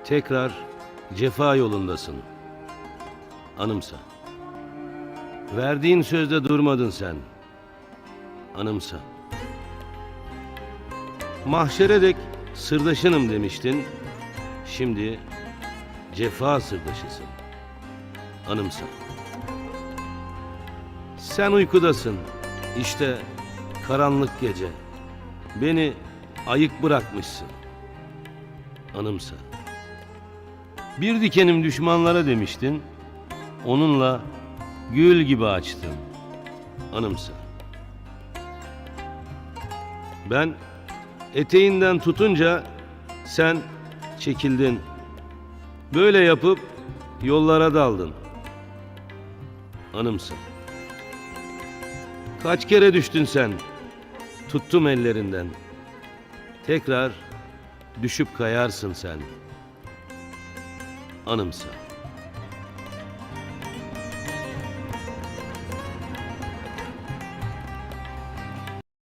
Tekrar cefa yolundasın. Anımsa. Verdiğin sözde durmadın sen. Anımsa. Mahşere dek sırdaşınım demiştin. Şimdi cefa sırdaşısın. Anımsa. Sen uykudasın. İşte karanlık gece. Beni ayık bırakmışsın. Anımsa. Bir dikenim düşmanlara demiştin. Onunla gül gibi açtım. Anımsa. Ben eteğinden tutunca sen çekildin. Böyle yapıp yollara daldın. Anımsa. Kaç kere düştün sen. Tuttum ellerinden. Tekrar düşüp kayarsın sen. Anımsa.